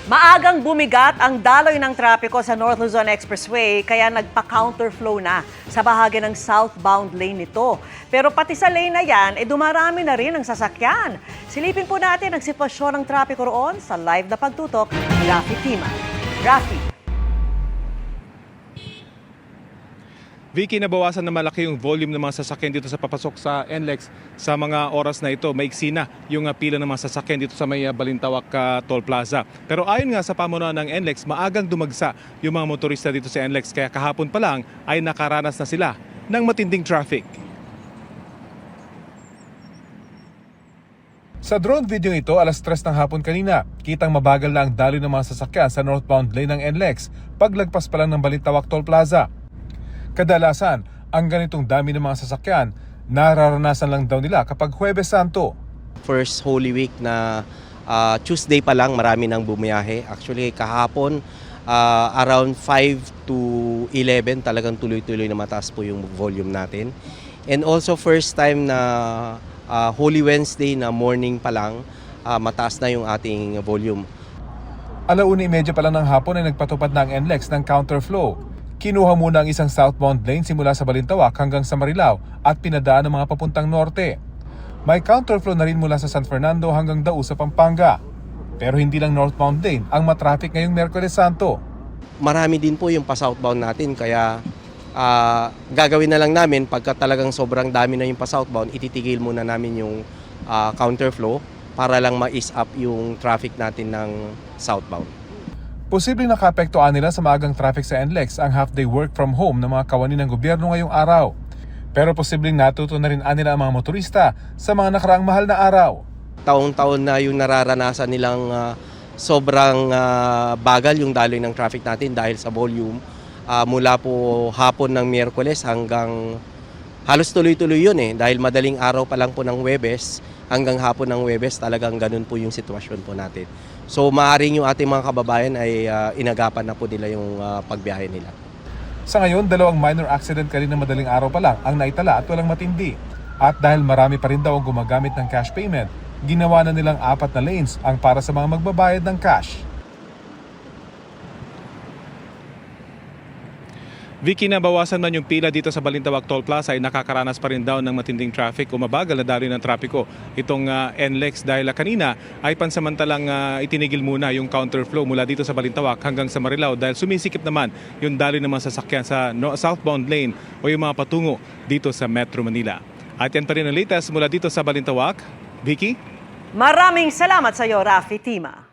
Maagang bumigat ang daloy ng trapiko sa North Luzon Expressway kaya nagpa-counterflow na sa bahagi ng southbound lane nito. Pero pati sa lane na yan, dumarami na rin ang sasakyan. Silipin po natin ang sitwasyon ng trapiko roon sa live na pagtutok ni Rafi Tima. Rafi. Vicky, nabawasan na malaki yung volume ng mga sasakyan dito sa papasok sa NLEX sa mga oras na ito. Maiksi na yung pila ng mga sasakyan dito sa may Balintawak Toll Plaza. Pero ayon nga sa pamunuan ng NLEX, maagang dumagsa yung mga motorista dito sa NLEX. Kaya kahapon pa lang ay nakaranas na sila ng matinding traffic. Sa drone video ito, alas 3 ng hapon kanina, kitang mabagal na ang daloy ng mga sasakyan sa northbound lane ng NLEX paglagpas pa lang ng Balintawak Toll Plaza. Kadalasan, ang ganitong dami ng mga sasakyan, nararanasan lang daw nila kapag Huwebes Santo. First Holy Week na Tuesday pa lang marami nang bumiyahe. Actually kahapon around 5 to 11 talagang tuloy-tuloy na mataas po yung volume natin. And also first time na Holy Wednesday na morning pa lang mataas na yung ating volume. 1:30 pa lang ng hapon ay nagpatupad na ang NLEX ng counterflow. Kinuha muna ang isang southbound lane simula sa Balintawak hanggang sa Marilao at pinadaan ng mga papuntang norte. May counterflow na rin mula sa San Fernando hanggang Dao sa Pampanga. Pero hindi lang northbound lane ang matraffic ngayong Miyerkules Santo. Marami din po yung pa-southbound natin kaya gagawin na lang namin pagka talagang sobrang dami na yung pa-southbound, ititigil muna namin yung counterflow para lang ma-ease up yung traffic natin ng southbound. Posibleng nakaapektuhan nila sa maagang traffic sa NLEX ang half-day work from home ng mga kawani ng gobyerno ngayong araw. Pero posibleng natuto na rin nila ang mga motorista sa mga nakaraang mahal na araw. Taon-taon na yung nararanasan nilang sobrang bagal yung daloy ng traffic natin dahil sa volume. Mula po hapon ng Miyerkules hanggang halos tuloy-tuloy yun dahil madaling araw pa lang po ng Huwebes hanggang hapon ng Huwebes talagang ganun po yung sitwasyon po natin. So maaaring yung ating mga kababayan ay inagapan na po nila yung pagbiyahe nila. Sa ngayon, 2 minor accident kanina madaling araw pa lang ang naitala at walang matindi. At dahil marami pa rin daw ang gumagamit ng cash payment, ginawa na nilang 4 na lanes ang para sa mga magbabayad ng cash. Vicky, nabawasan man yung pila dito sa Balintawak Toll Plaza ay nakakaranas pa rin daw ng matinding traffic o mabagal na daloy ng trapiko itong NLEX dahil kanina ay pansamantalang itinigil muna yung counterflow mula dito sa Balintawak hanggang sa Marilao dahil sumisikip naman yung daloy ng mga sasakyan sa southbound lane o yung mga patungo dito sa Metro Manila. At yan pa rin ang latest mula dito sa Balintawak. Vicky? Maraming salamat sa iyo, Rafi Tima.